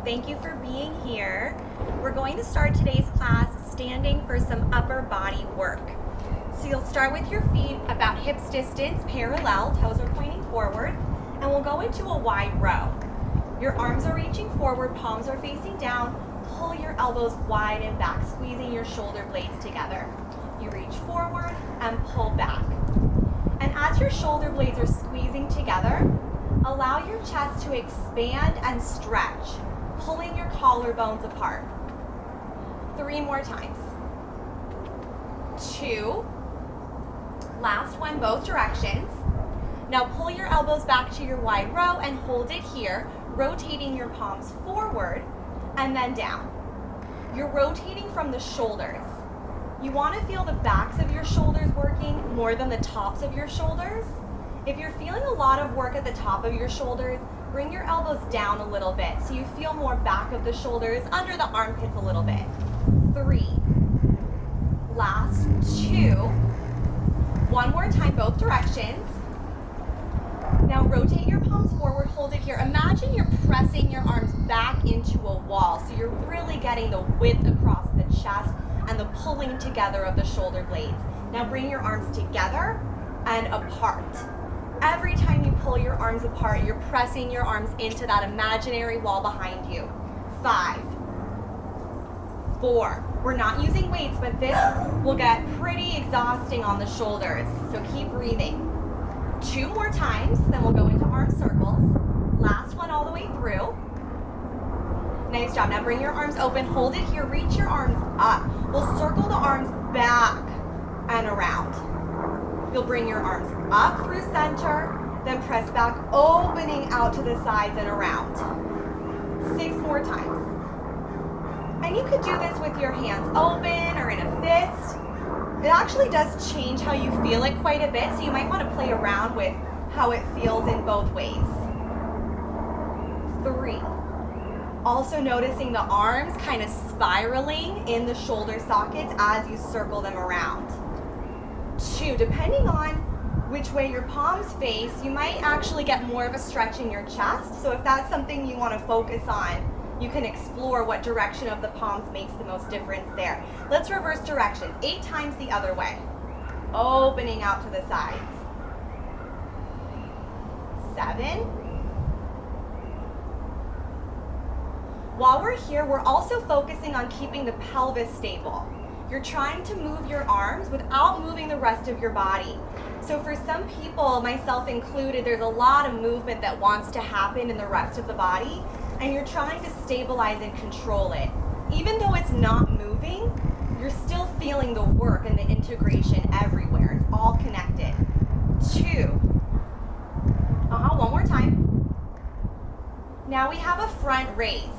Thank you for being here. We're going to start today's class standing for some upper body work. So you'll start with your feet about hips distance, parallel, toes are pointing forward, and we'll go into a wide row. Your arms are reaching forward, palms are facing down. Pull your elbows wide and back, squeezing your shoulder blades together. You reach forward and pull back. And as your shoulder blades are squeezing together, allow your chest to expand and stretch, pulling your collarbones apart. 3 more times. 2. Last one, both directions. Now pull your elbows back to your wide row and hold it here, rotating your palms forward and then down. You're rotating from the shoulders. You want to feel the backs of your shoulders working more than the tops of your shoulders. If you're feeling a lot of work at the top of your shoulders, bring your elbows down a little bit so you feel more back of the shoulders, under the armpits a little bit. 3. Last 2. One more time, both directions. Now rotate your palms forward, hold it here. Imagine you're pressing your arms back into a wall, so you're really getting the width across the chest and the pulling together of the shoulder blades. Now bring your arms together and apart. Every time you pull your arms apart, you're pressing your arms into that imaginary wall behind you. 5, 4. We're not using weights, but this will get pretty exhausting on the shoulders, so keep breathing. 2 more times, then we'll go into arm circles. Last one all the way through. Nice job. Now bring your arms open, hold it here, reach your arms up. We'll circle the arms back and around. You'll bring your arms up through center, then press back, opening out to the sides and around. 6 more times. And you could do this with your hands open or in a fist. It actually does change how you feel it quite a bit, so you might want to play around with how it feels in both ways. 3. Also noticing the arms kind of spiraling in the shoulder sockets as you circle them around. 2, depending on which way your palms face, you might actually get more of a stretch in your chest. So if that's something you want to focus on, you can explore what direction of the palms makes the most difference there. Let's reverse directions. 8 times the other way. Opening out to the sides. 7. While we're here, we're also focusing on keeping the pelvis stable. You're trying to move your arms without moving the rest of your body. So for some people, myself included, there's a lot of movement that wants to happen in the rest of the body, and you're trying to stabilize and control it. Even though it's not moving, you're still feeling the work and the integration everywhere. It's all connected. 2. One more time. Now we have a front raise.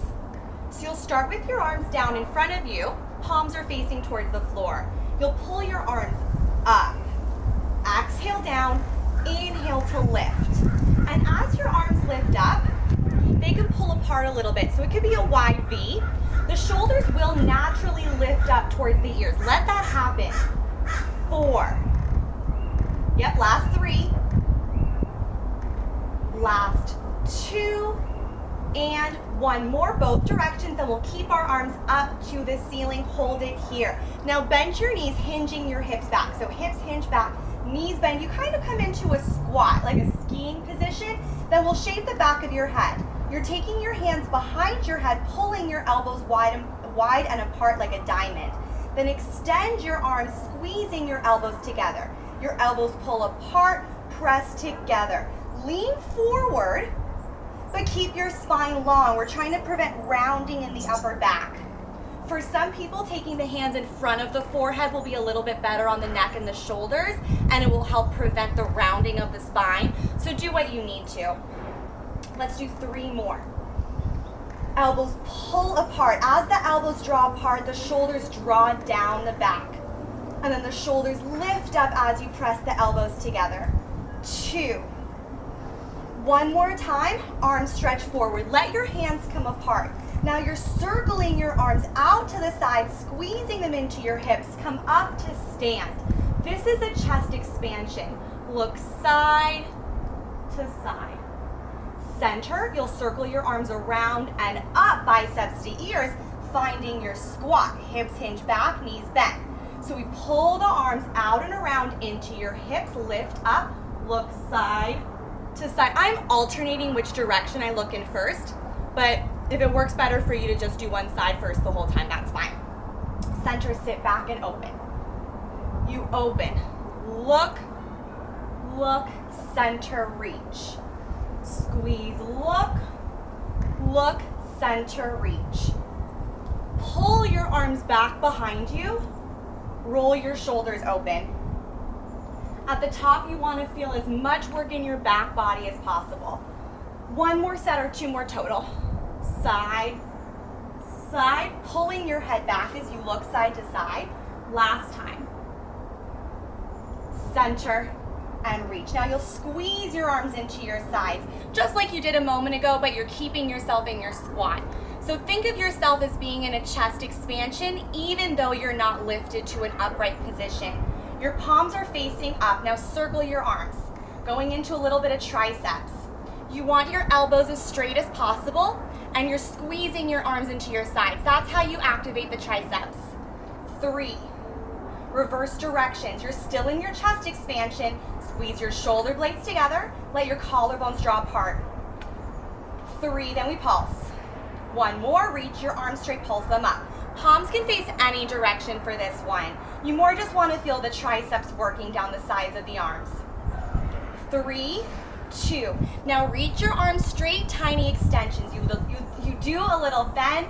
So you'll start with your arms down in front of you. Palms are facing towards the floor. You'll pull your arms up. Exhale down, inhale to lift. And as your arms lift up, they can pull apart a little bit. So it could be a wide V. The shoulders will naturally lift up towards the ears. Let that happen. 4. Yep, last 3. Last 2. And 1 more, both directions, and we'll keep our arms up to the ceiling, hold it here. Now bend your knees, hinging your hips back. So hips hinge back, knees bend. You kind of come into a squat, like a skiing position. Then we'll shape the back of your head. You're taking your hands behind your head, pulling your elbows wide and apart like a diamond. Then extend your arms, squeezing your elbows together. Your elbows pull apart, press together. Lean forward, but keep your spine long. We're trying to prevent rounding in the upper back. For some people, taking the hands in front of the forehead will be a little bit better on the neck and the shoulders, and it will help prevent the rounding of the spine. So do what you need to. Let's do 3 more. Elbows pull apart. As the elbows draw apart, the shoulders draw down the back. And then the shoulders lift up as you press the elbows together. 2. 1 more time, arms stretch forward. Let your hands come apart. Now you're circling your arms out to the side, squeezing them into your hips. Come up to stand. This is a chest expansion. Look side to side. Center, you'll circle your arms around and up, biceps to ears, finding your squat. Hips hinge back, knees bend. So we pull the arms out and around into your hips, lift up, look side to side. I'm alternating which direction I look in first, but if it works better for you to just do one side first the whole time, that's fine. Center, sit back and open. You open, look, look, center, reach. Squeeze, look, look, center, reach. Pull your arms back behind you. Roll your shoulders open. At the top, you want to feel as much work in your back body as possible. One more set or two more total. Side, side, pulling your head back as you look side to side. Last time. Center and reach. Now you'll squeeze your arms into your sides, just like you did a moment ago, but you're keeping yourself in your squat. So think of yourself as being in a chest expansion, even though you're not lifted to an upright position. Your palms are facing up. Now circle your arms, going into a little bit of triceps. You want your elbows as straight as possible, and you're squeezing your arms into your sides. That's how you activate the triceps. 3. Reverse directions. You're still in your chest expansion. Squeeze your shoulder blades together. Let your collarbones draw apart. 3, then we pulse. 1 more, reach your arms straight, pulse them up. Palms can face any direction for this one. You more just want to feel the triceps working down the sides of the arms. 3, 2. Now reach your arms straight, tiny extensions. You do a little bend,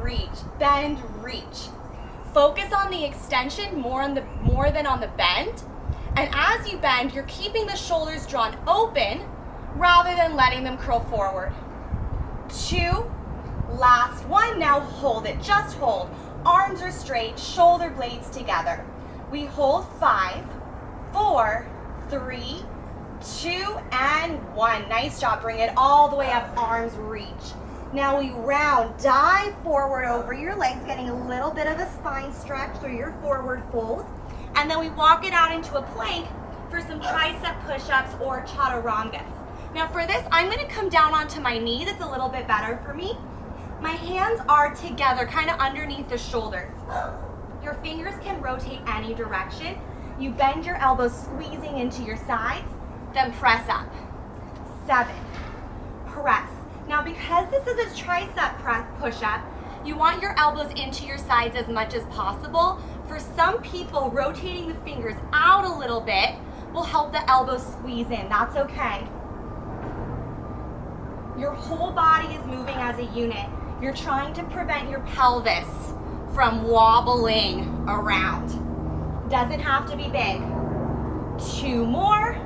reach. Focus on the extension more than on the bend. And as you bend, you're keeping the shoulders drawn open rather than letting them curl forward. 2, last one. Now hold it, just hold. Arms are straight, shoulder blades together. We hold 5, 4, 3, 2, and 1. Nice job. Bring it all the way up, arms reach. Now we round, dive forward over your legs, getting a little bit of a spine stretch through your forward fold. And then we walk it out into a plank for some tricep push-ups or chaturangas. Now for this, I'm gonna come down onto my knee. That's a little bit better for me. My hands are together, kind of underneath the shoulders. Your fingers can rotate any direction. You bend your elbows, squeezing into your sides, then press up. 7, press. Now because this is a tricep press push-up, you want your elbows into your sides as much as possible. For some people, rotating the fingers out a little bit will help the elbows squeeze in. That's okay. Your whole body is moving as a unit. You're trying to prevent your pelvis from wobbling around. Doesn't have to be big. 2 more.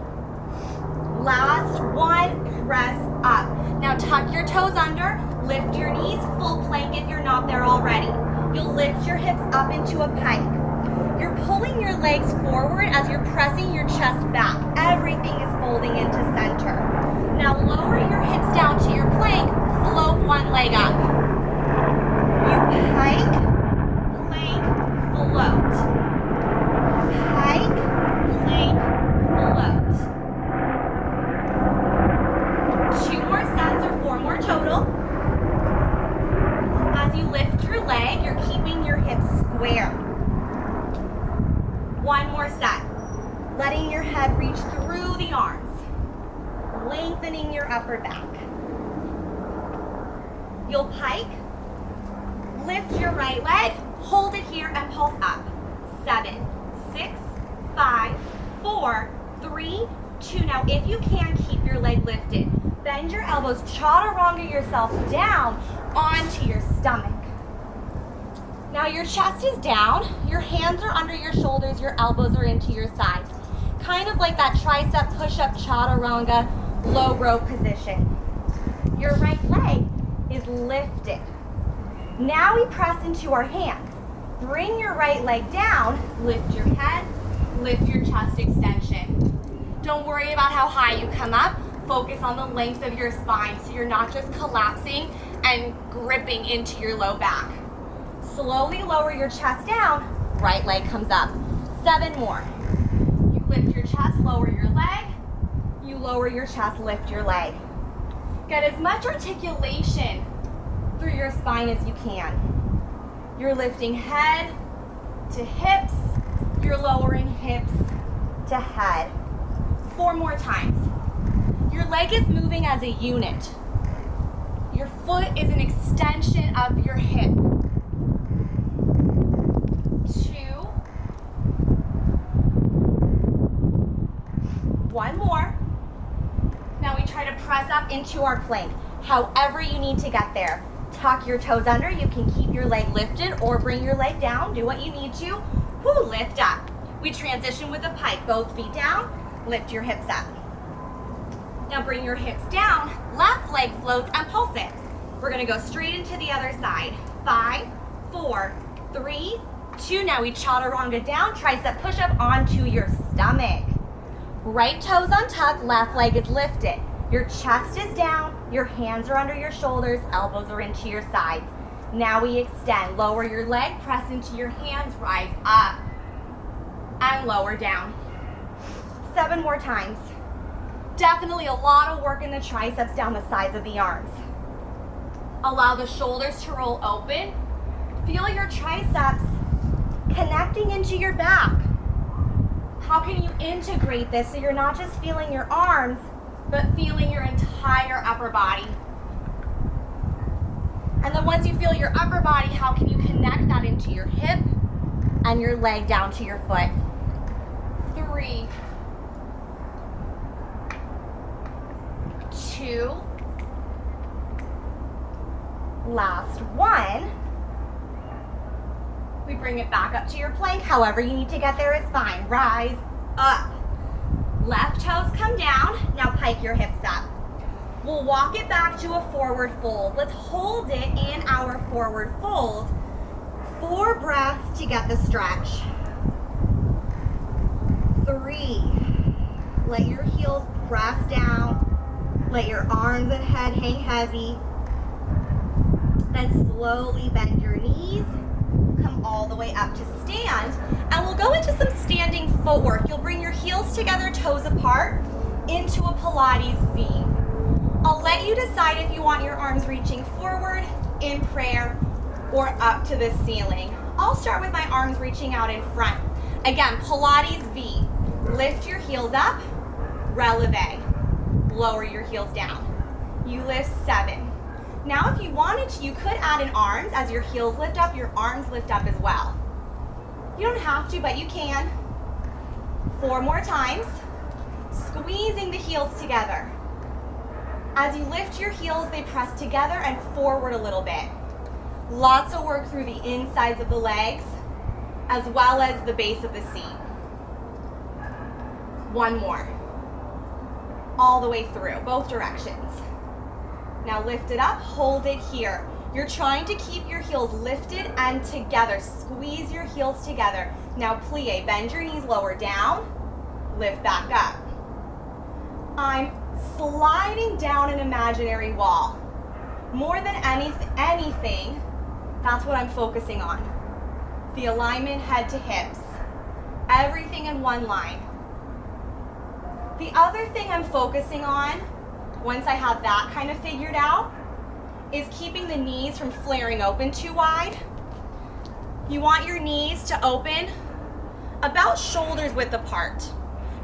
Last one, press up. Now tuck your toes under, lift your knees, full plank if you're not there already. You'll lift your hips up into a pike. You're pulling your legs forward as you're pressing your chest back. Everything is folding into center. Now lower your hips down to your plank, float one leg up. You pike, plank, float. Pike, plank, float. 2 more sets or 4 more total. As you lift your leg, you're keeping your hips square. 1 more set. Letting your head reach through the arms. Lengthening your upper back. You'll pike. Lift your right leg. Hold it here and pulse up. 7, 6, 5, 4, 3, 2. Now if you can, keep your leg lifted. Bend your elbows, chaturanga yourself down onto your stomach. Now your chest is down, your hands are under your shoulders, your elbows are into your sides. Kind of like that tricep push-up chaturanga low row position. Your right leg is lifted. Now we press into our hands. Bring your right leg down, lift your head, lift your chest extension. Don't worry about how high you come up. Focus on the length of your spine so you're not just collapsing and gripping into your low back. Slowly lower your chest down, right leg comes up. 7 more. You lift your chest, lower your leg. You lower your chest, lift your leg. Get as much articulation through your spine as you can. You're lifting head to hips. You're lowering hips to head. 4 more times. Your leg is moving as a unit. Your foot is an extension of your hip. 2. 1 more. Now we try to press up into our plank. However you need to get there. Tuck your toes under. You can keep your leg lifted or bring your leg down. Do what you need to. Lift up. We transition with a pike. Both feet down. Lift your hips up. Now bring your hips down. Left leg floats and pulse it. We're going to go straight into the other side. 5, 4, 3, 2. Now we chaturanga down. Tricep push up onto your stomach. Right toes untucked. Left leg is lifted. Your chest is down. Your hands are under your shoulders. Elbows are into your sides. Now we extend. Lower your leg. Press into your hands. Rise up. And lower down. 7 more times. Definitely a lot of work in the triceps down the sides of the arms. Allow the shoulders to roll open. Feel your triceps connecting into your back. How can you integrate this so you're not just feeling your arms, but feeling your entire upper body? And then once you feel your upper body, how can you connect that into your hip and your leg down to your foot? 3, 2, last 1. We bring it back up to your plank. However you need to get there is fine. Rise up. Left toes come down. Now pike your hips up. We'll walk it back to a forward fold. Let's hold it in our forward fold. 4 breaths to get the stretch. 3. Let your heels press down. Let your arms and head hang heavy. Then slowly bend your knees. Come all the way up to stand. And we'll go into some standing footwork. You'll bring your heels together, toes apart, into a Pilates V. I'll let you decide if you want your arms reaching forward in prayer or up to the ceiling. I'll start with my arms reaching out in front. Again, Pilates V. Lift your heels up, releve. Lower your heels down. You lift 7. Now if you wanted to, you could add in arms. As your heels lift up, your arms lift up as well. You don't have to, but you can. 4 more times. Squeezing the heels together. As you lift your heels, they press together and forward a little bit. Lots of work through the insides of the legs, as well as the base of the seat. 1 more. All the way through, both directions. Now lift it up, hold it here. You're trying to keep your heels lifted and together. Squeeze your heels together. Now plie, bend your knees lower down, lift back up. I'm sliding down an imaginary wall. More than anything, that's what I'm focusing on. The alignment head to hips. Everything in one line. The other thing I'm focusing on, once I have that kind of figured out, is keeping the knees from flaring open too wide. You want your knees to open about shoulders width apart,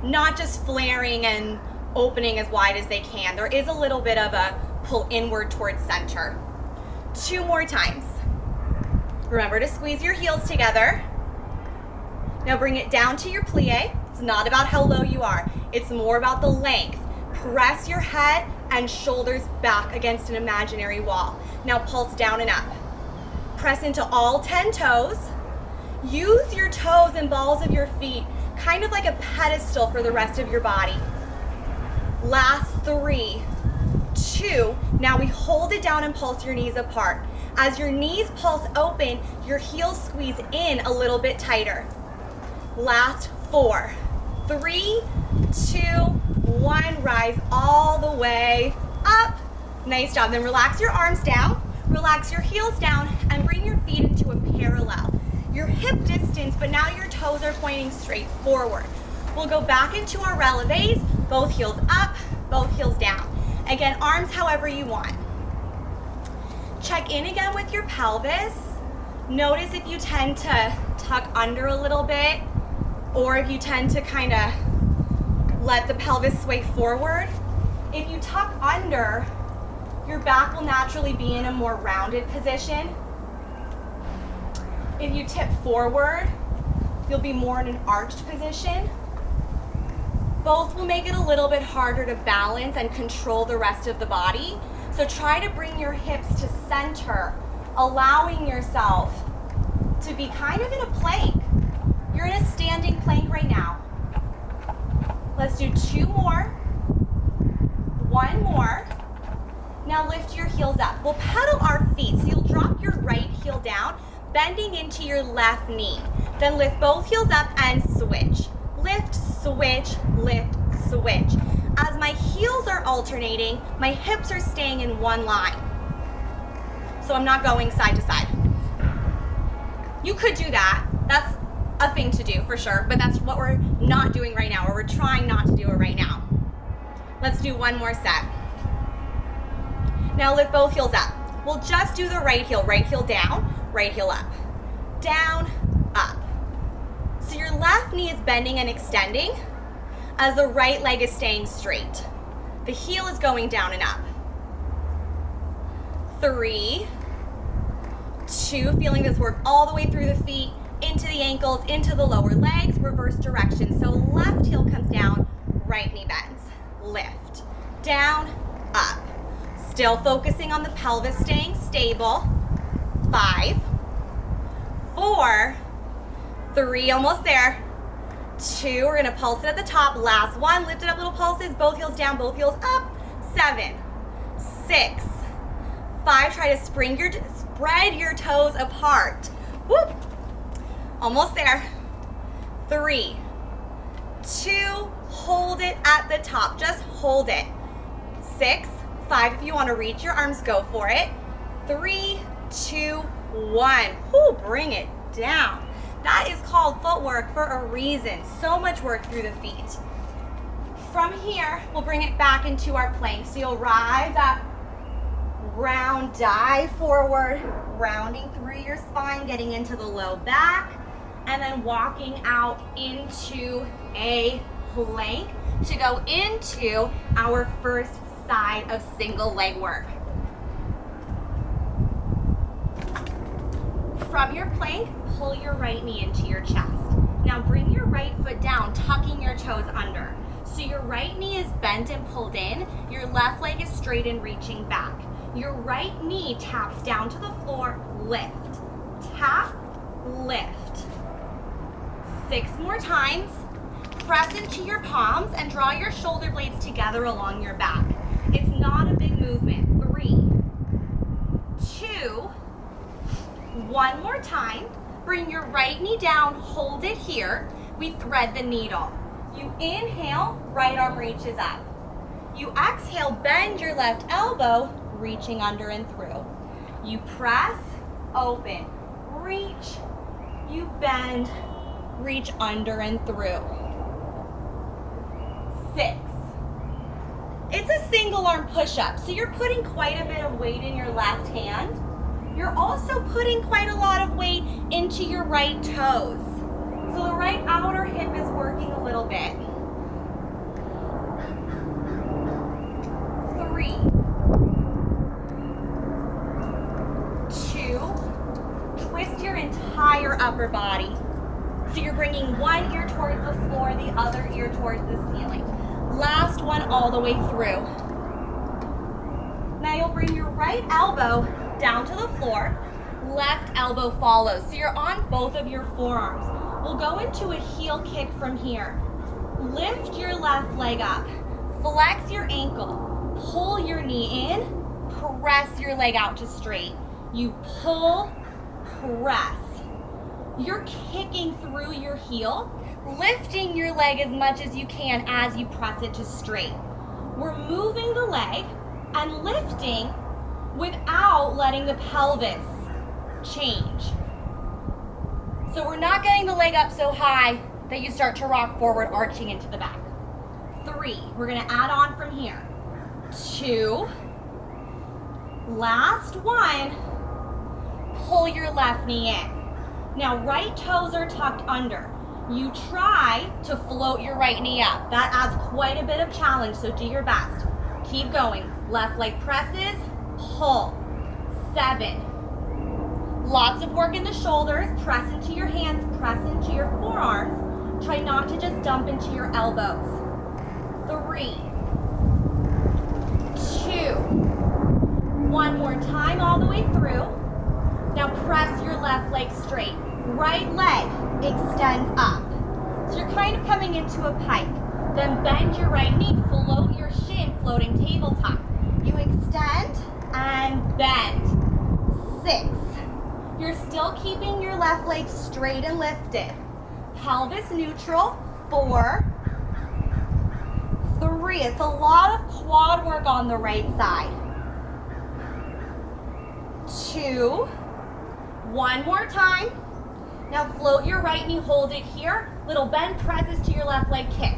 not just flaring and opening as wide as they can. There is a little bit of a pull inward towards center. 2 more times. Remember to squeeze your heels together. Now bring it down to your plie. It's not about how low you are. It's more about the length. Press your head and shoulders back against an imaginary wall. Now pulse down and up. Press into all 10 toes. Use your toes and balls of your feet kind of like a pedestal for the rest of your body. Last 3, 2. Now we hold it down and pulse your knees apart. As your knees pulse open, your heels squeeze in a little bit tighter. Last 4, 3, 2, 1. Rise all the way up. Nice job. Then relax your arms down, relax your heels down, and bring your feet into a parallel. Your hip distance, but now your toes are pointing straight forward. We'll go back into our releves, both heels up, both heels down. Again, arms however you want. Check in again with your pelvis. Notice if you tend to tuck under a little bit, or if you tend to kind of let the pelvis sway forward. If you tuck under, your back will naturally be in a more rounded position. If you tip forward, you'll be more in an arched position. Both will make it a little bit harder to balance and control the rest of the body. So try to bring your hips to center, allowing yourself to be kind of in a plank. You're in a standing plank right now. Let's do 2 more. 1 more. Now lift your heels up. We'll pedal our feet. So you'll drop your right heel down, bending into your left knee. Then lift both heels up and switch. Lift, switch, lift, switch. As my heels are alternating, my hips are staying in one line. So I'm not going side to side. You could do that. That's a thing to do for sure, but that's what we're not doing right now, or we're trying not to do it right now. Let's do 1 more set. Now lift both heels up. We'll just do the right heel down, right heel up. Down, up. So your left knee is bending and extending as the right leg is staying straight. The heel is going down and up. 3, 2, feeling this work all the way through the feet, into the ankles, into the lower legs, reverse direction. So left heel comes down, right knee bends. Lift, down, up. Still focusing on the pelvis staying stable. 5, 4, 3, almost there. 2, we're gonna pulse it at the top. Last one, lift it up, little pulses, both heels down, both heels up. 7, 6, 5, try to spread your toes apart. Whoop, almost there. 3, 2, hold it at the top, just hold it. 6, 5, if you wanna reach your arms, go for it. 3, 2, 1, whoo, bring it down. That is called footwork for a reason. So much work through the feet. From here, we'll bring it back into our plank. So you'll rise up, round, dive forward, rounding through your spine, getting into the low back, and then walking out into a plank to go into our first side of single leg work. From your plank, pull your right knee into your chest. Now bring your right foot down, tucking your toes under. So your right knee is bent and pulled in, your left leg is straight and reaching back. Your right knee taps down to the floor, lift, tap, lift. 6 more times. Press into your palms and draw your shoulder blades together along your back. It's not a big movement. 3, 2, 1 more time. Bring your right knee down, hold it here. We thread the needle. You inhale, right arm reaches up. You exhale, bend your left elbow, reaching under and through. You press, open, reach, you bend, reach under and through. 6. It's a single arm push-up, so you're putting quite a bit of weight in your left hand. You're also putting quite a lot of weight into your right toes. So the right outer hip is working a little bit. 3, 2, twist your entire upper body. So you're bringing one ear towards the floor, the other ear towards the ceiling. Last one all the way through. Now you'll bring your right elbow down to the floor, left elbow follows. So you're on both of your forearms. We'll go into a heel kick from here. Lift your left leg up, flex your ankle, pull your knee in, press your leg out to straight. You pull, press. You're kicking through your heel, lifting your leg as much as you can as you press it to straight. We're moving the leg and lifting without letting the pelvis change. So we're not getting the leg up so high that you start to rock forward, arching into the back. 3, we're gonna add on from here. 2. Last one. Pull your left knee in. Now right toes are tucked under. You try to float your right knee up. That adds quite a bit of challenge, so do your best. Keep going. Left leg presses, pull. 7. Lots of work in the shoulders. Press into your hands, press into your forearms. Try not to just dump into your elbows. 3, 2. One more time all the way through. Now press your left leg straight. Right leg extends up. So you're kind of coming into a pike. Then bend your right knee, float your shin, floating tabletop. You extend and bend. 6. You're still keeping your left leg straight and lifted. Pelvis neutral. 4, 3. It's a lot of quad work on the right side. 2. One more time. Now float your right knee, hold it here. Little bend presses to your left leg, kick.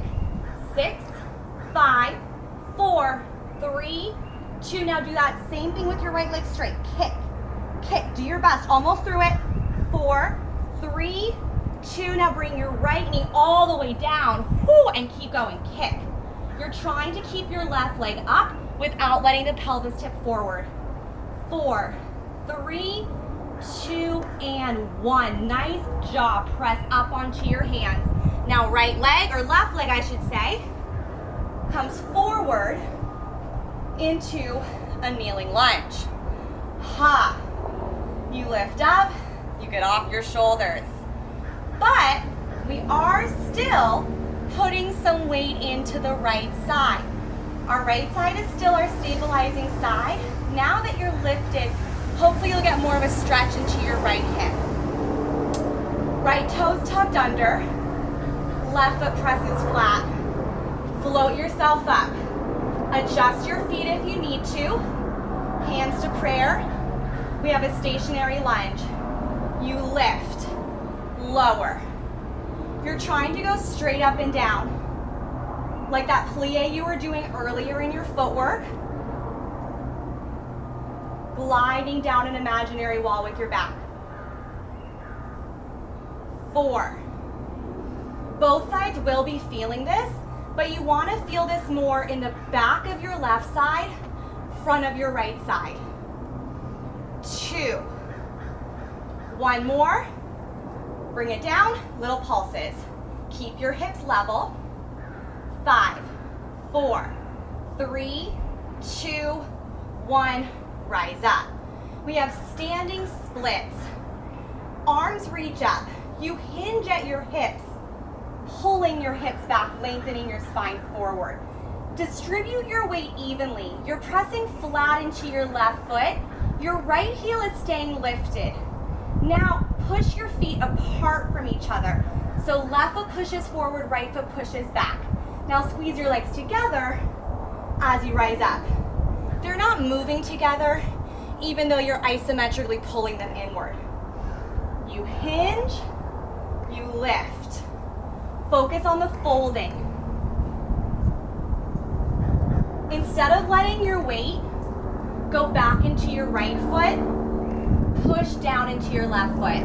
6, 5, 4, 3, 2. Now do that same thing with your right leg straight. Kick, kick. Do your best. Almost through it. 4, 3, 2. Now bring your right knee all the way down. Whoo, and keep going. Kick. You're trying to keep your left leg up without letting the pelvis tip forward. 4, 3, 2, and 1. Nice job. Press up onto your hands. Now right leg, or left leg I should say, comes forward into a kneeling lunge. Ha! You lift up, you get off your shoulders. But we are still putting some weight into the right side. Our right side is still our stabilizing side. Now that you're lifted, hopefully you'll get more of a stretch into your right hip. Right toes tucked under. Left foot presses flat. Float yourself up. Adjust your feet if you need to. Hands to prayer. We have a stationary lunge. You lift. Lower. You're trying to go straight up and down. Like that plie you were doing earlier in your footwork. Gliding down an imaginary wall with your back. 4. Both sides will be feeling this, but you want to feel this more in the back of your left side, front of your right side. 2. One more. Bring it down, little pulses. Keep your hips level. 5, 4, 3, 2, 1. Rise up. We have standing splits. Arms reach up. You hinge at your hips, pulling your hips back, lengthening your spine forward. Distribute your weight evenly. You're pressing flat into your left foot. Your right heel is staying lifted. Now push your feet apart from each other. So left foot pushes forward, right foot pushes back. Now squeeze your legs together as you rise up. They're not moving together, even though you're isometrically pulling them inward. You hinge, you lift. Focus on the folding. Instead of letting your weight go back into your right foot, push down into your left foot.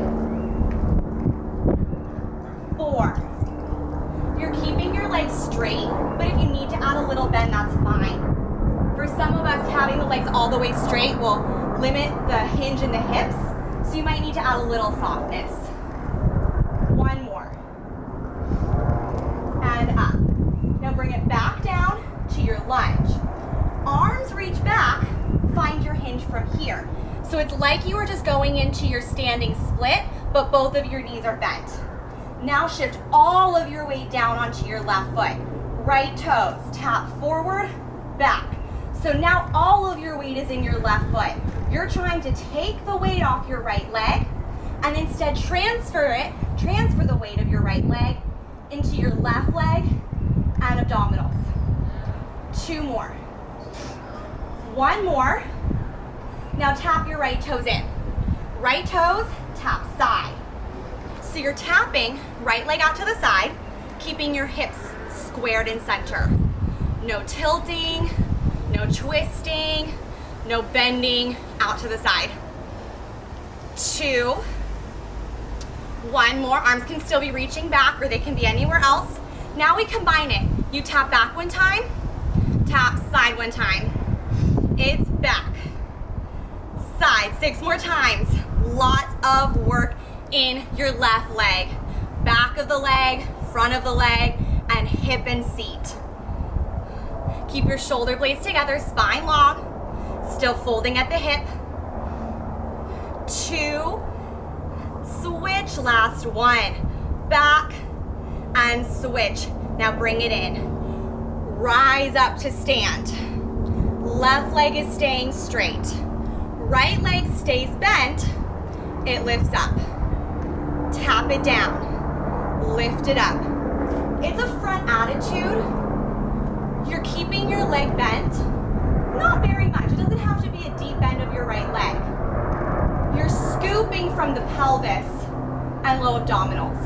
4. You're keeping your legs straight, but if you need to add a little bend, that's fine. For some of us, having the legs all the way straight will limit the hinge in the hips, so you might need to add a little softness. 1 more. And up. Now bring it back down to your lunge. Arms reach back, find your hinge from here. So it's like you were just going into your standing split, but both of your knees are bent. Now shift all of your weight down onto your left foot. Right toes, tap forward, back. So now all of your weight is in your left foot. You're trying to take the weight off your right leg and instead transfer the weight of your right leg into your left leg and abdominals. 2 more. 1 more. Now tap your right toes in. Right toes, tap side. So you're tapping right leg out to the side, keeping your hips squared in center. No tilting, No twisting, no bending out to the side. 2, 1 more. Arms can still be reaching back or they can be anywhere else. Now we combine it. You tap back one time, tap side one time. It's back, side, 6 more times. Lots of work in your left leg. Back of the leg, front of the leg, and hip and seat. Keep your shoulder blades together, spine long, still folding at the hip. 2, switch, last one. Back and switch. Now bring it in. Rise up to stand. Left leg is staying straight. Right leg stays bent. It lifts up. Tap it down. Lift it up. It's a front attitude. You're keeping your leg bent. Not very much. It doesn't have to be a deep bend of your right leg. You're scooping from the pelvis and low abdominals.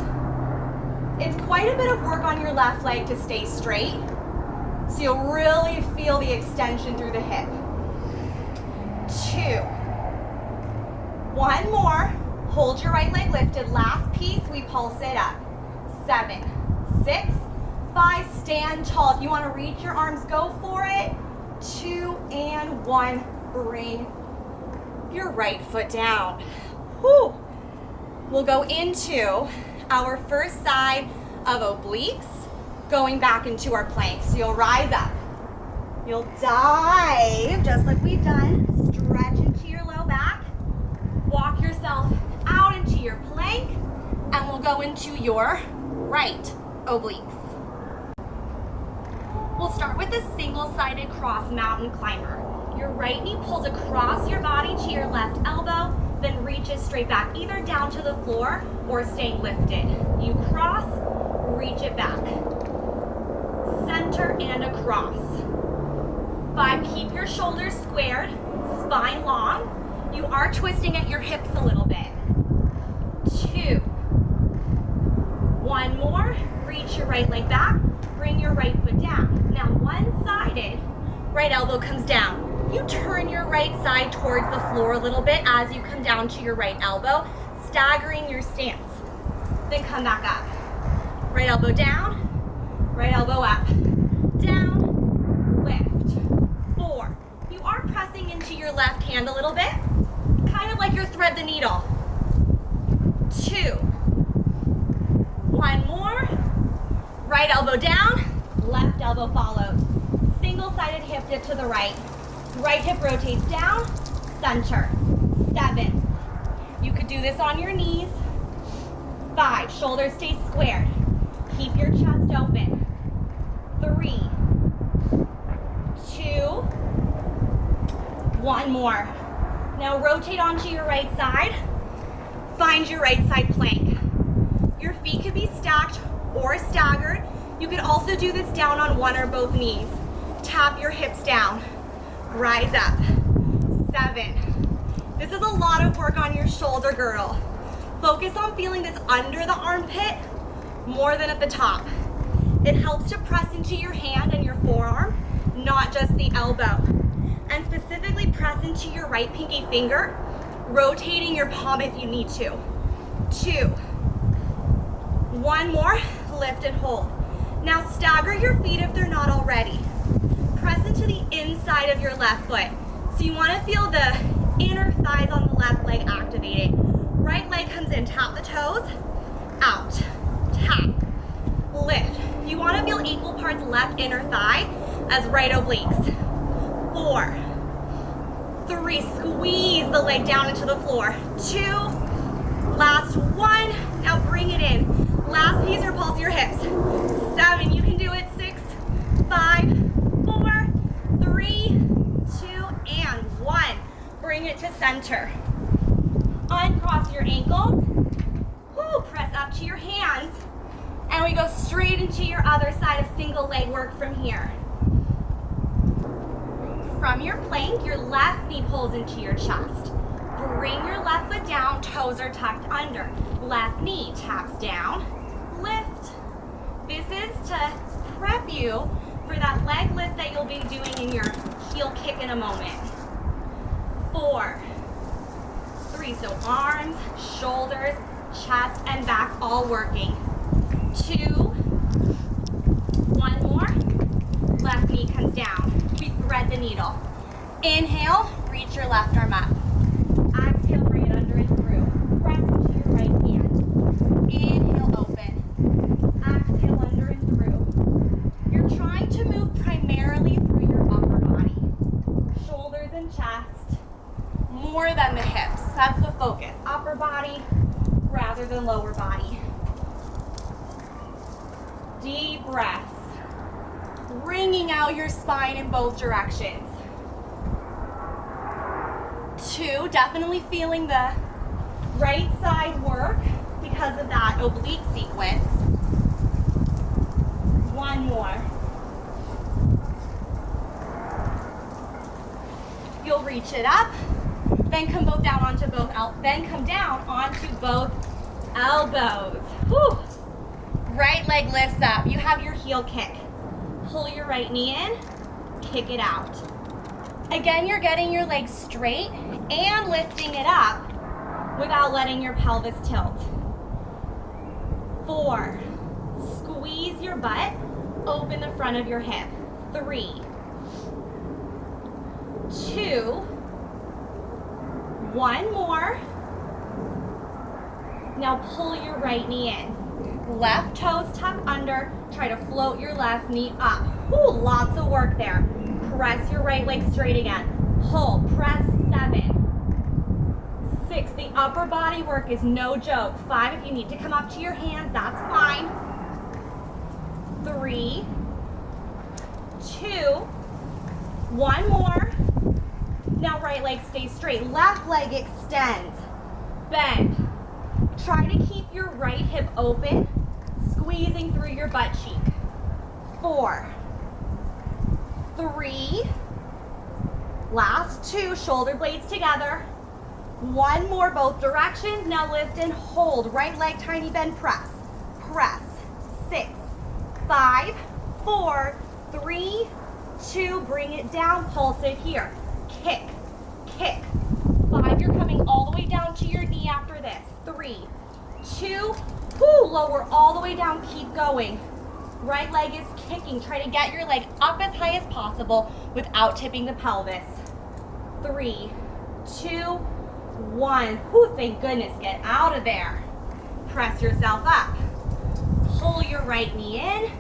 It's quite a bit of work on your left leg to stay straight. So you'll really feel the extension through the hip. 2. 1 more. Hold your right leg lifted. Last piece, we pulse it up. 7, 6, 5, stand tall. If you want to reach your arms, go for it. 2 and 1, bring your right foot down. Whew. We'll go into our first side of obliques, going back into our plank. So you'll rise up. You'll dive, just like we've done. Stretch into your low back. Walk yourself out into your plank, and we'll go into your right obliques. We'll start with a single-sided cross mountain climber. Your right knee pulls across your body to your left elbow, then reaches straight back, either down to the floor or staying lifted. You cross, reach it back. Center and across. 5, keep your shoulders squared, spine long. You are twisting at your hips a little bit. 2. 1 more, reach your right leg back, bring your right foot down. Now one-sided, right elbow comes down. You turn your right side towards the floor a little bit as you come down to your right elbow, staggering your stance. Then come back up. Right elbow down, right elbow up. Down, lift. 4. You are pressing into your left hand a little bit, kind of like you're thread the needle. 2. 1 more. Right elbow down, left elbow follows. Single-sided hip dip to the right. Right hip rotates down, center. 7. You could do this on your knees. 5, shoulders stay squared. Keep your chest open. 3, 2, 1 more. Now rotate onto your right side. Find your right side plank. Your feet could be stacked or staggered. You could also do this down on one or both knees. Tap your hips down. Rise up. 7. This is a lot of work on your shoulder girdle. Focus on feeling this under the armpit more than at the top. It helps to press into your hand and your forearm, not just the elbow. And specifically press into your right pinky finger, rotating your palm if you need to. 2. 1 more, lift and hold. Now stagger your feet if they're not already. Press into the inside of your left foot. So you want to feel the inner thighs on the left leg activating. Right leg comes in, tap the toes, out, tap, lift. You want to feel equal parts left inner thigh as right obliques. 4, 3, squeeze the leg down into the floor. 2, last 1, now bring it in. Last piece, repulse your hips. 7, you can do it. 6, 5, 4, 3, 2, and 1. Bring it to center. Uncross your ankles. Woo, press up to your hands. And we go straight into your other side of single leg work from here. From your plank, your left knee pulls into your chest. Bring your left foot down, toes are tucked under. Left knee taps down, lift. This is to prep you for that leg lift that you'll be doing in your heel kick in a moment. 4, 3, so arms, shoulders, chest, and back all working. 2, 1 more, left knee comes down. We thread the needle. Inhale, reach your left arm up. Exhale, bring it under and through. Press into your right hand. Inhale, open. Exhale, under and through. You're trying to move primarily through your upper body. Shoulders and chest, more than the hips. That's the focus. Upper body rather than lower body. Deep breaths. Wringing out your spine in both directions. 2, definitely feeling the right side work because of that oblique sequence. 1 more. You'll reach it up, then come down onto both elbows. Whew. Right leg lifts up. You have your heel kick. Pull your right knee in, kick it out. Again, you're getting your legs straight and lifting it up without letting your pelvis tilt. 4, squeeze your butt, open the front of your hip. 3, 2, 1 more. Now pull your right knee in. Left toes tuck under, try to float your left knee up. Ooh, lots of work there. Press your right leg straight again. Pull, press. 7, 6, the upper body work is no joke. 5, if you need to come up to your hands, that's fine. 3, 2, 1 more. Now right leg stays straight. Left leg extends. Bend. Try to keep your right hip open, squeezing through your butt cheek. 4, 3, last 2, shoulder blades together. 1 more, both directions. Now lift and hold. Right leg, tiny bend, press. Press. 6, 5, 4, 3, 2, bring it down, pulse it here. Kick, kick. 5, you're coming all the way down to your knee after this. 3, 2, lower all the way down, keep going. Right leg is kicking. Try to get your leg up as high as possible without tipping the pelvis. 3, 2, 1. Thank goodness, get out of there. Press yourself up. Pull your right knee in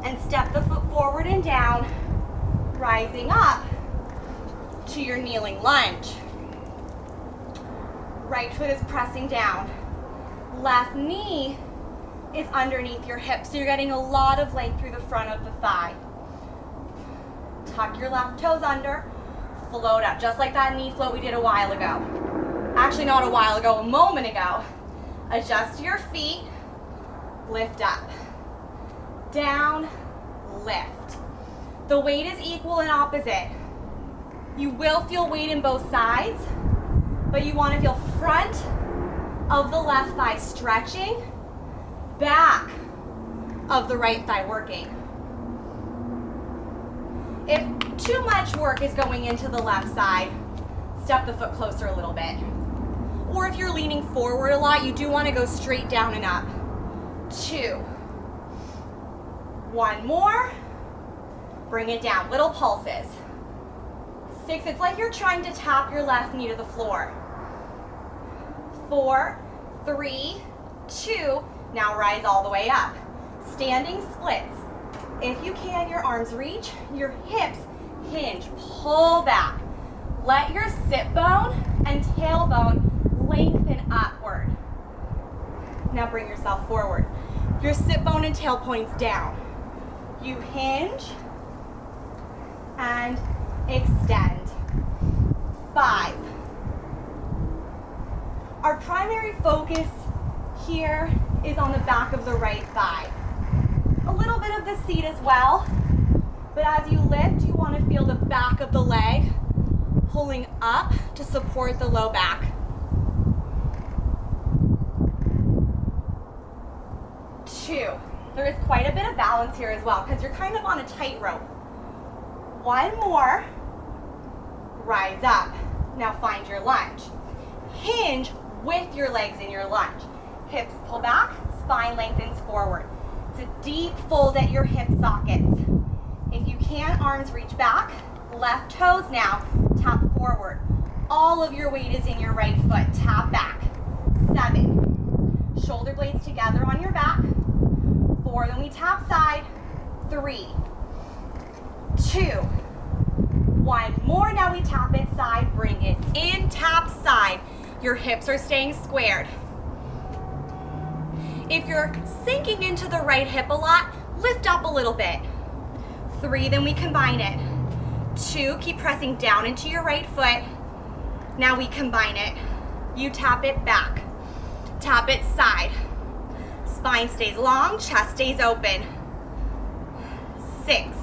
and step the foot forward and down, rising up to your kneeling lunge. Right foot is pressing down. Left knee is underneath your hip, so you're getting a lot of length through the front of the thigh. Tuck your left toes under, float up, just like that knee float we did a while ago. Actually, not a while ago, a moment ago. Adjust your feet, lift up. Down, lift. The weight is equal and opposite. You will feel weight in both sides, but you want to feel front of the left thigh stretching, back of the right thigh working. If too much work is going into the left side, step the foot closer a little bit. Or if you're leaning forward a lot, you do want to go straight down and up. 2. 1 more. Bring it down, little pulses. 6, it's like you're trying to tap your left knee to the floor. 4, 3, 2, now rise all the way up. Standing splits. If you can, your arms reach, your hips hinge, pull back. Let your sit bone and tailbone lengthen upward. Now bring yourself forward. Your sit bone and tail points down. You hinge and extend. 5. Our primary focus here is on the back of the right thigh. A little bit of the seat as well, but as you lift, you want to feel the back of the leg pulling up to support the low back. 2. There is quite a bit of balance here as well because you're kind of on a tightrope. One more. Rise up. Now find your lunge. Hinge with your legs in your lunge. Hips pull back, spine lengthens forward. It's a deep fold at your hip sockets. If you can, arms reach back. Left toes now, tap forward. All of your weight is in your right foot. Tap back. 7. Shoulder blades together on your back. 4, then we tap side. 3, 2, 1 more. Now we tap it side, bring it in, tap side. Your hips are staying squared. If you're sinking into the right hip a lot, lift up a little bit. 3, then we combine it. 2, keep pressing down into your right foot. Now we combine it. You tap it back. Tap it side. Spine stays long, chest stays open. 6.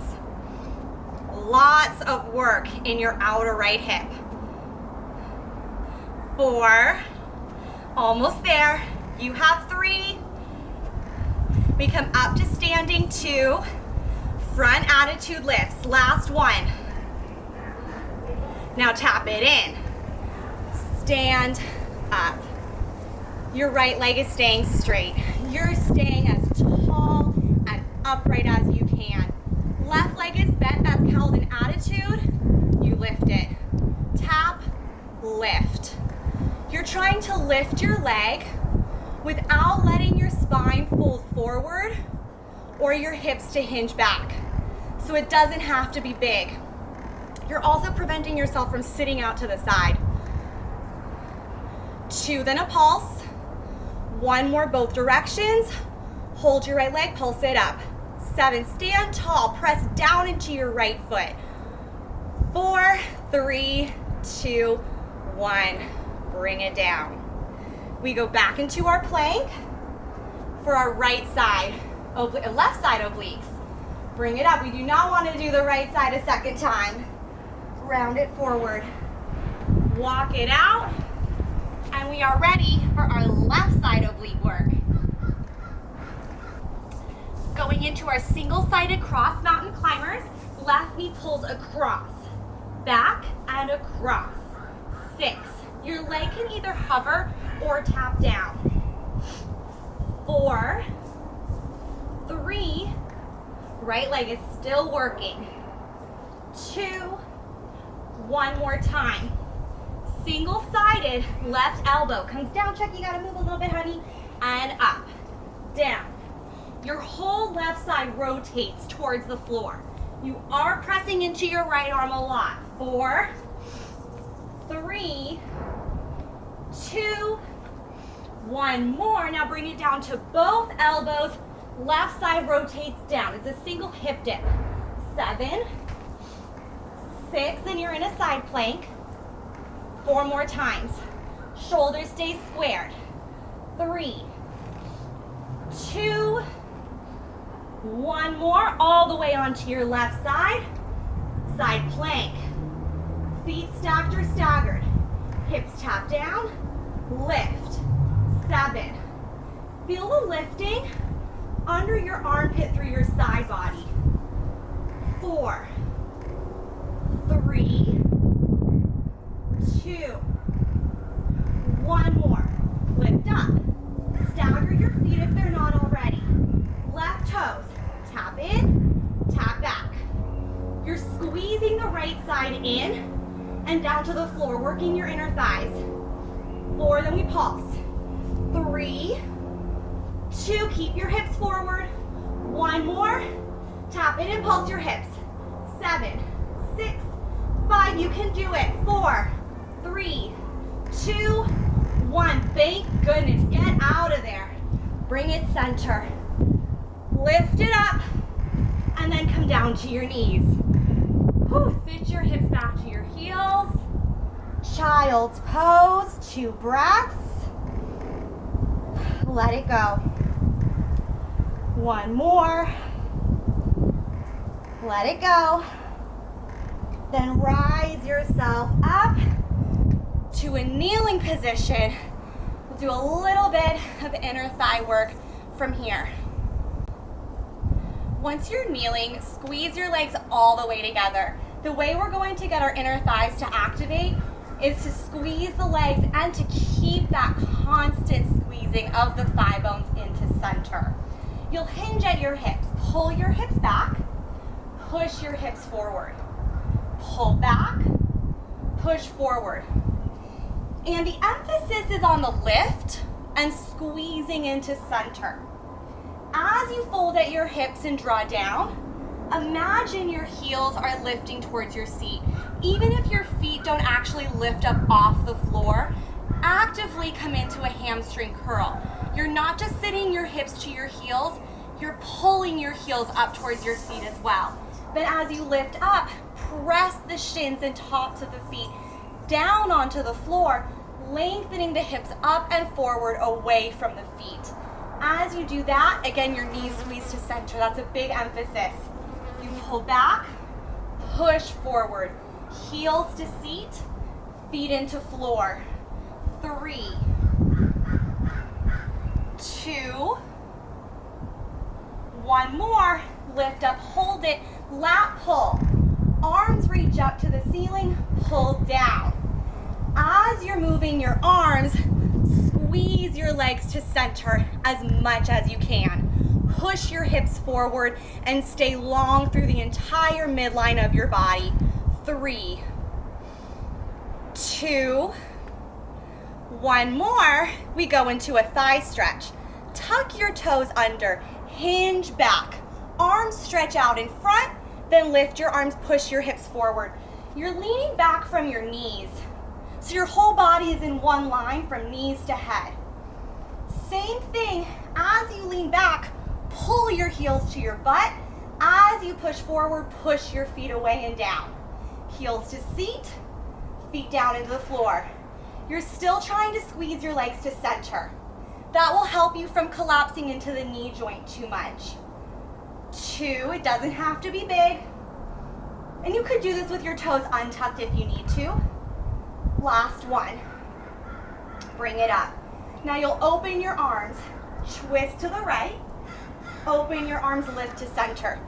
Lots of work in your outer right hip. 4. Almost there. You have 3. We come up to standing 2. Front attitude lifts. Last one. Now tap it in. Stand up. Your right leg is staying straight. You're staying as tall and upright as you can. Left leg is bent. That's called an attitude. You lift it. Tap, lift. You're trying to lift your leg without letting your spine fold forward or your hips to hinge back. So it doesn't have to be big. You're also preventing yourself from sitting out to the side. 2, then a pulse. 1 more, both directions. Hold your right leg, pulse it up. 7, stand tall, press down into your right foot. 4, 3, 2, 1. Bring it down. We go back into our plank for our right side, left side obliques. Bring it up. We do not want to do the right side a second time. Round it forward. Walk it out. And we are ready for our left side oblique work. Going into our single-sided cross mountain climbers. Left knee pulls across. Back and across. 6. Your leg can either hover or tap down. 4, 3, right leg is still working. 2, 1 more time. Single-sided, left elbow comes down. Check, you gotta move a little bit, honey. And up, down. Your whole left side rotates towards the floor. You are pressing into your right arm a lot. 4, 3, 2, 1 more. Now bring it down to both elbows. Left side rotates down. It's a single hip dip. 7, 6, and you're in a side plank. 4 more times. Shoulders stay squared. 3, 2, 1 more. All the way onto your left side. Side plank. Feet stacked or staggered. Hips tap down. Lift. 7. Feel the lifting under your armpit through your side body. 4, 3, 2, 1 more. Lift up. Stagger your feet if they're not already. Left toes. Tap in, tap back. You're squeezing the right side in and down to the floor, working your inner thighs. 4, then we pulse. 3, 2, keep your hips forward. 1 more. Tap in and pulse your hips. 7, 6, 5, you can do it. 4, 3, 2, 1. Thank goodness. Get out of there. Bring it center. Lift it up and then come down to your knees. Whew. Sit your hips back to your heels. Child's pose. 2 breaths. Let it go. 1 more. Let it go. Then rise yourself up to a kneeling position. We'll do a little bit of inner thigh work from here. Once you're kneeling, squeeze your legs all the way together. The way we're going to get our inner thighs to activate is to squeeze the legs and to keep that constant squeezing of the thigh bones into center. You'll hinge at your hips. Pull your hips back, push your hips forward. Pull back, push forward. And the emphasis is on the lift and squeezing into center. As you fold at your hips and draw down, imagine your heels are lifting towards your seat. Even if your feet don't actually lift up off the floor, actively come into a hamstring curl. You're not just sitting your hips to your heels, you're pulling your heels up towards your seat as well. Then as you lift up, press the shins and tops of the feet down onto the floor, lengthening the hips up and forward away from the feet. As you do that, again, your knees squeeze to center. That's a big emphasis. You pull back, push forward. Heels to seat, feet into floor. 3, 2, 1 more. Lift up, hold it, lat pull. Arms reach up to the ceiling, pull down. As you're moving your arms, squeeze your legs to center as much as you can. Push your hips forward and stay long through the entire midline of your body. 3, 2, 1 more. We go into a thigh stretch. Tuck your toes under, hinge back. Arms stretch out in front, then lift your arms, push your hips forward. You're leaning back from your knees, so your whole body is in one line from knees to head. Same thing, as you lean back, pull your heels to your butt. As you push forward, push your feet away and down. Heels to seat, feet down into the floor. You're still trying to squeeze your legs to center. That will help you from collapsing into the knee joint too much. 2, it doesn't have to be big. And you could do this with your toes untucked if you need to. Last one. Bring it up. Now you'll open your arms, twist to the right. Open your arms, lift to center.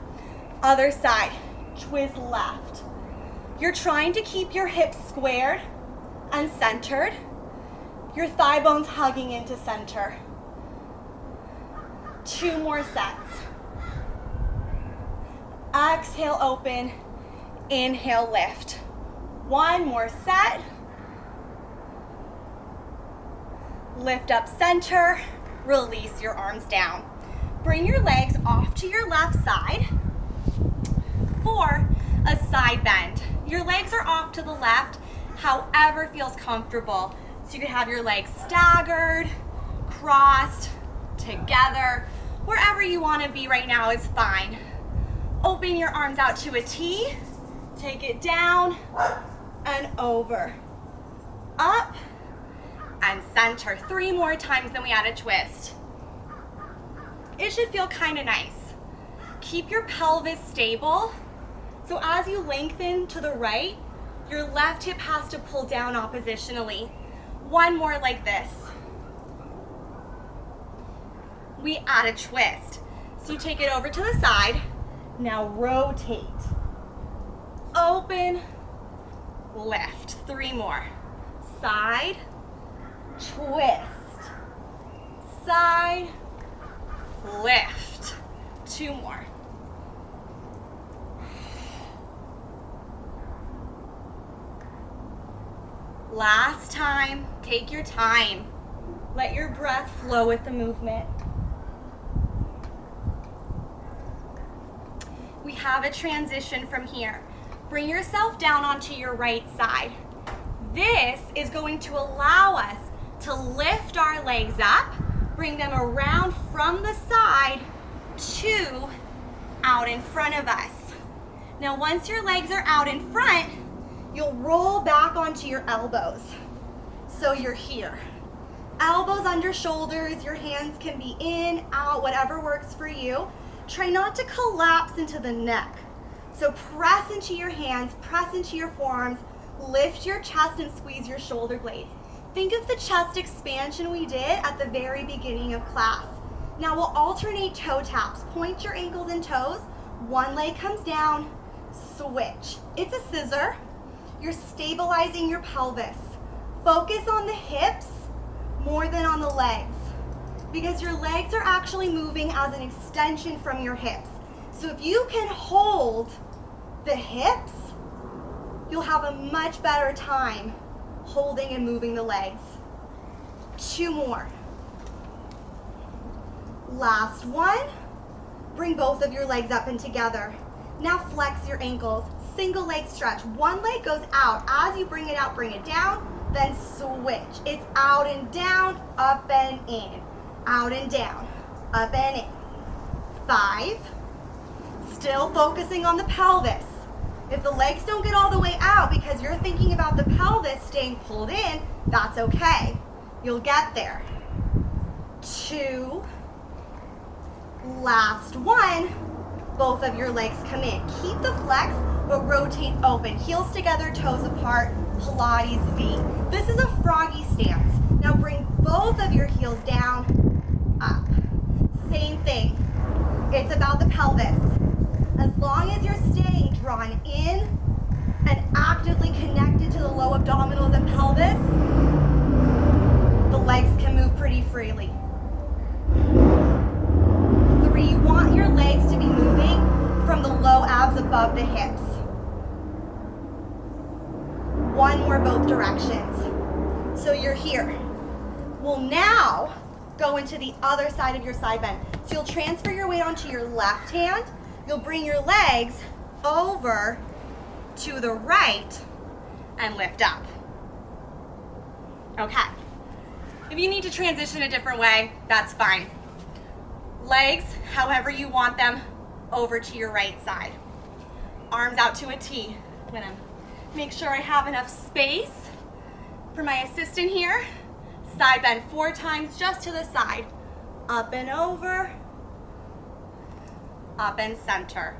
Other side, twist left. You're trying to keep your hips squared and centered. Your thigh bones hugging into center. 2 more sets. Exhale, open. Inhale, lift. 1 more set. Lift up center. Release your arms down. Bring your legs off to your left side for a side bend. Your legs are off to the left, however feels comfortable. So you can have your legs staggered, crossed, together. Wherever you want to be right now is fine. Open your arms out to a T. Take it down and over. Up and center. 3 more times, then we add a twist. It should feel kind of nice. Keep your pelvis stable. So as you lengthen to the right, your left hip has to pull down oppositionally. 1 more like this. We add a twist. So you take it over to the side. Now rotate. Open, lift. 3 more. Side, twist. Side, lift. 2 more. Last time, take your time. Let your breath flow with the movement. We have a transition from here. Bring yourself down onto your right side. This is going to allow us to lift our legs up, bring them around from the side to out in front of us. Now, once your legs are out in front, you'll roll back onto your elbows. So you're here. Elbows under shoulders, your hands can be in, out, whatever works for you. Try not to collapse into the neck. So press into your hands, press into your forearms, lift your chest and squeeze your shoulder blades. Think of the chest expansion we did at the very beginning of class. Now we'll alternate toe taps. Point your ankles and toes. One leg comes down, switch. It's a scissor. You're stabilizing your pelvis. Focus on the hips more than on the legs, because your legs are actually moving as an extension from your hips. So if you can hold the hips, you'll have a much better time holding and moving the legs. 2 more. Last one. Bring both of your legs up and together. Now flex your ankles. Single leg stretch. One leg goes out. As you bring it down, then switch. It's out and down, up and in. Out and down, up and in. 5. Still focusing on the pelvis. If the legs don't get all the way out because you're thinking about the pelvis staying pulled in, that's okay. You'll get there. 2. Last one. Both of your legs come in. Keep the flex, but rotate open. Heels together, toes apart, Pilates V. This is a froggy stance. Now bring both of your heels down, up. Same thing. It's about the pelvis. As long as you're staying drawn in and actively connected to the low abdominals and pelvis, the legs can move pretty freely. 3, you want your legs to be moving from the low abs above the hips. 1 more both directions. So you're here. We'll now go into the other side of your side bend. So you'll transfer your weight onto your left hand. You'll bring your legs over to the right and lift up. Okay. If you need to transition a different way, that's fine. Legs, however you want them, over to your right side. Arms out to a T. I'm gonna make sure I have enough space for my assistant here. Side bend 4 times just to the side. Up and over, up and center.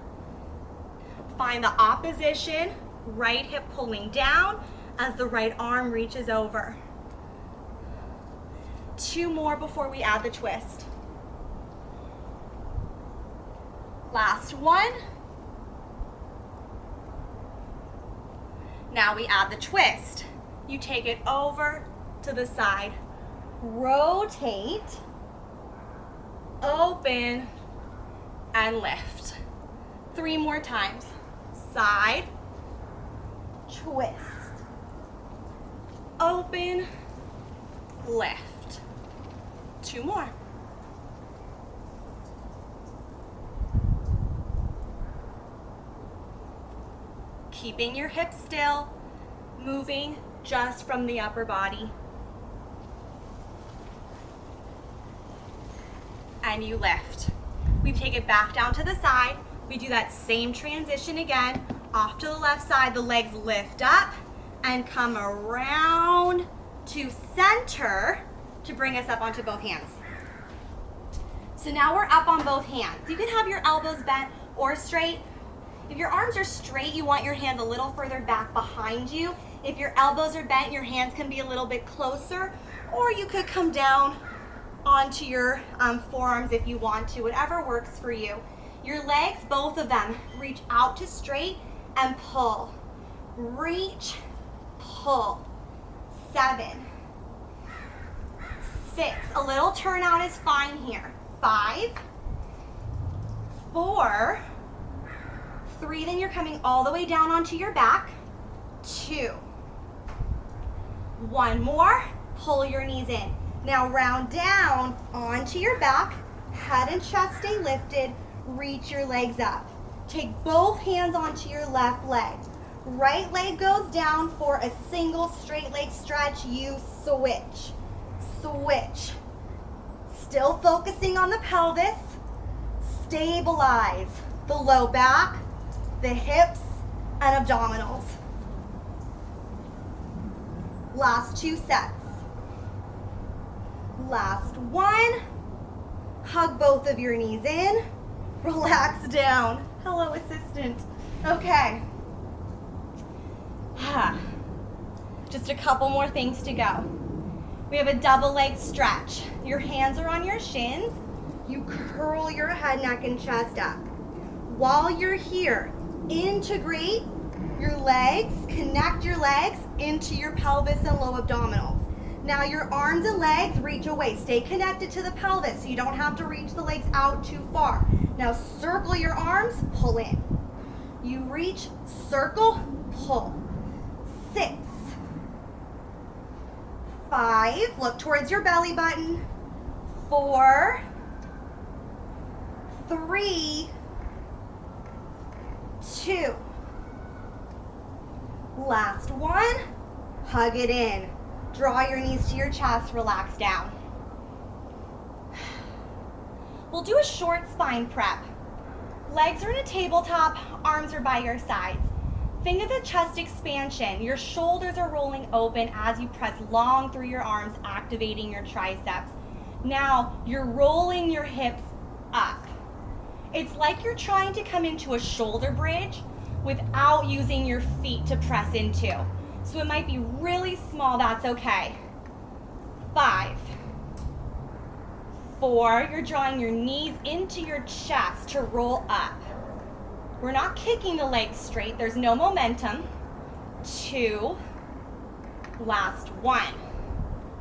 Find the opposition, right hip pulling down as the right arm reaches over. 2 more before we add the twist. Last one. Now we add the twist. You take it over to the side. Rotate, open, and lift. 3 more times. Side, twist, open, lift. 2 more. Keeping your hips still, moving just from the upper body. And you lift. We take it back down to the side. We do that same transition again. Off to the left side, the legs lift up and come around to center to bring us up onto both hands. So now we're up on both hands. You can have your elbows bent or straight. If your arms are straight, you want your hands a little further back behind you. If your elbows are bent, your hands can be a little bit closer, or you could come down onto your forearms if you want to, whatever works for you. Your legs, both of them, reach out to straight and pull. Reach, pull. 7, 6, a little turnout is fine here. 5, 4, 3, then you're coming all the way down onto your back. 2, 1 more, pull your knees in. Now round down onto your back, head and chest stay lifted, reach your legs up. Take both hands onto your left leg. Right leg goes down for a single straight leg stretch. You switch, switch. Still focusing on the pelvis. Stabilize the low back, the hips, and abdominals. Last 2 sets. Last one. Hug both of your knees in. Relax down. Hello, assistant. Okay. Just a couple more things to go. We have a double leg stretch. Your hands are on your shins. You curl your head, neck, and chest up. While you're here, integrate your legs, connect your legs into your pelvis and low abdominals. Now your arms and legs reach away. Stay connected to the pelvis so you don't have to reach the legs out too far. Now circle your arms, pull in. You reach, circle, pull. 6, 5, look towards your belly button. 4, 3, 2. Last one. Hug it in. Draw your knees to your chest, relax down. We'll do a short spine prep. Legs are in a tabletop, arms are by your sides. Think of the chest expansion. Your shoulders are rolling open as you press long through your arms, activating your triceps. Now you're rolling your hips up. It's like you're trying to come into a shoulder bridge without using your feet to press into. So it might be really small, that's okay. 5, 4, you're drawing your knees into your chest to roll up. We're not kicking the legs straight, there's no momentum. 2, last 1,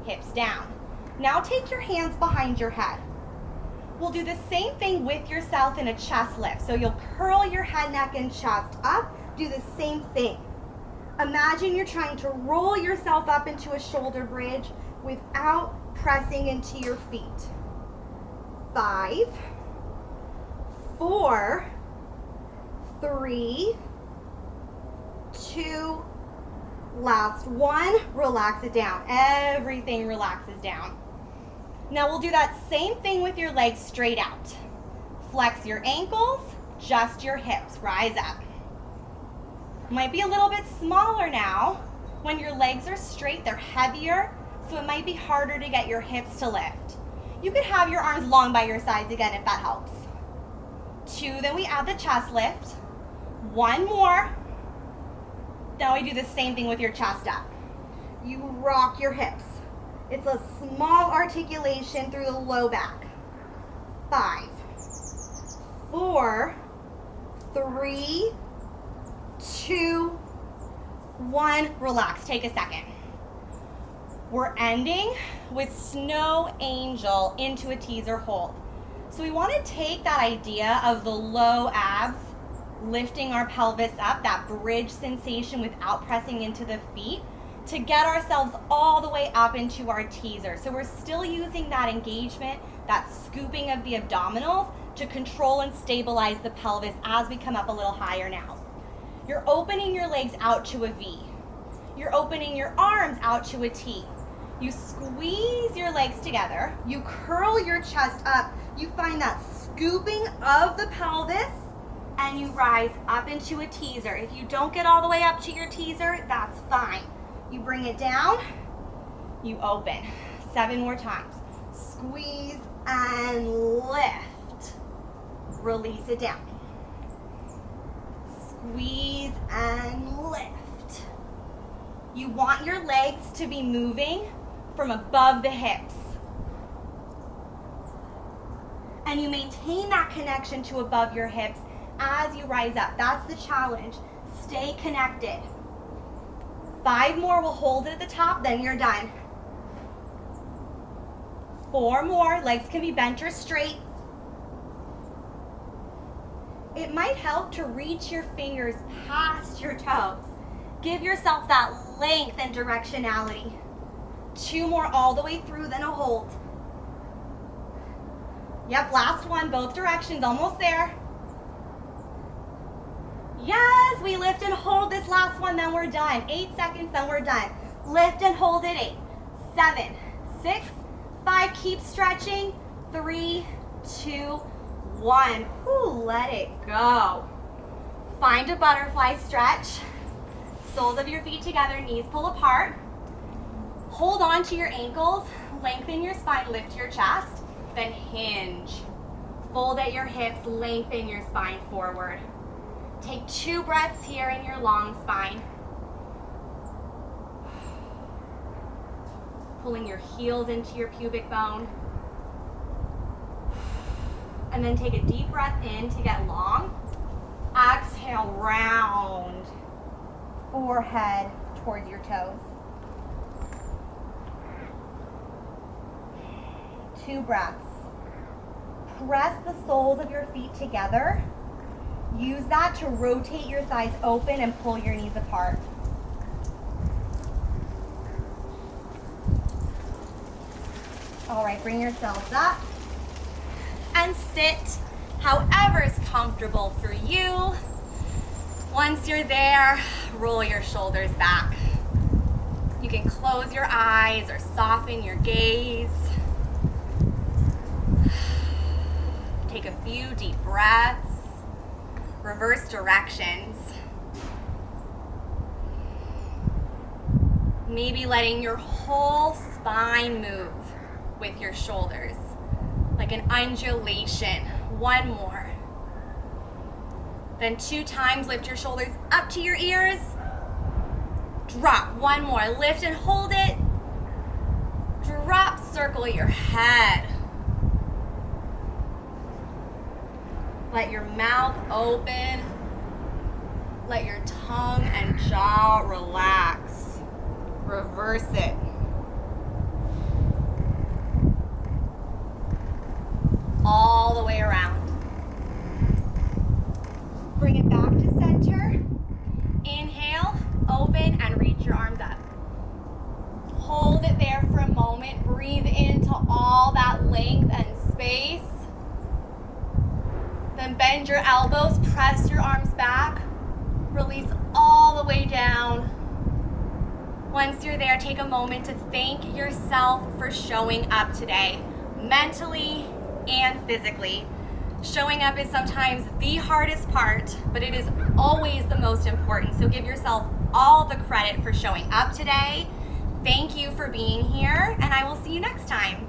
hips down. Now take your hands behind your head. We'll do the same thing with yourself in a chest lift. So you'll curl your head, neck, and chest up, do the same thing. Imagine you're trying to roll yourself up into a shoulder bridge without pressing into your feet. 5, 4, 3, 2, last 1, relax it down. Everything relaxes down. Now we'll do that same thing with your legs straight out. Flex your ankles, just your hips, rise up. Might be a little bit smaller now. When your legs are straight, they're heavier, so it might be harder to get your hips to lift. You could have your arms long by your sides again if that helps. 2, then we add the chest lift. 1 more. Now we do the same thing with your chest up. You rock your hips. It's a small articulation through the low back. 5, 4, 3, 2, 1. Relax, take a second. We're ending with snow angel into a teaser hold. So we want to take that idea of the low abs, lifting our pelvis up, that bridge sensation without pressing into the feet, to get ourselves all the way up into our teaser. So we're still using that engagement, that scooping of the abdominals to control and stabilize the pelvis as we come up a little higher now. You're opening your legs out to a V. You're opening your arms out to a T. You squeeze your legs together. You curl your chest up. You find that scooping of the pelvis and you rise up into a teaser. If you don't get all the way up to your teaser, that's fine. You bring it down, you open. 7 more times. Squeeze and lift. Release it down. Squeeze and lift. You want your legs to be moving from above the hips. And you maintain that connection to above your hips as you rise up. That's the challenge. Stay connected. 5 more, we'll hold it at the top, then you're done. 4 more, legs can be bent or straight. It might help to reach your fingers past your toes. Give yourself that length and directionality. 2 more all the way through, then a hold. Yep, last one, both directions, almost there. Yes, we lift and hold this last one, then we're done. 8 seconds, then we're done. Lift and hold it. 8, 7, 6, 5, keep stretching. 3, 2, 1. Whew, let it go. Find a butterfly stretch. Soles of your feet together, knees pull apart. Hold on to your ankles, lengthen your spine, lift your chest, then hinge. Fold at your hips, lengthen your spine forward. Take 2 breaths here in your long spine. Pulling your heels into your pubic bone. And then take a deep breath in to get long. Exhale, round. Forehead towards your toes. 2 breaths. Press the soles of your feet together. Use that to rotate your thighs open and pull your knees apart. All right, bring yourselves up and sit however is comfortable for you. Once you're there, roll your shoulders back. You can close your eyes or soften your gaze. Take a few deep breaths. Reverse directions. Maybe letting your whole spine move with your shoulders, like an undulation. 1 more. Then 2 times, lift your shoulders up to your ears. Drop. 1 more. Lift and hold it. Drop, circle your head. Let your mouth open. Let your tongue and jaw relax. Reverse it. All the way around. Bring it back to center. Inhale, open, and reach your arms up. Hold it there for a moment. Breathe into all that length and space. Then bend your elbows, press your arms back. Release all the way down. Once you're there, take a moment to thank yourself for showing up today, mentally and physically. Showing up is sometimes the hardest part, but it is always the most important. So give yourself all the credit for showing up today. Thank you for being here, and I will see you next time.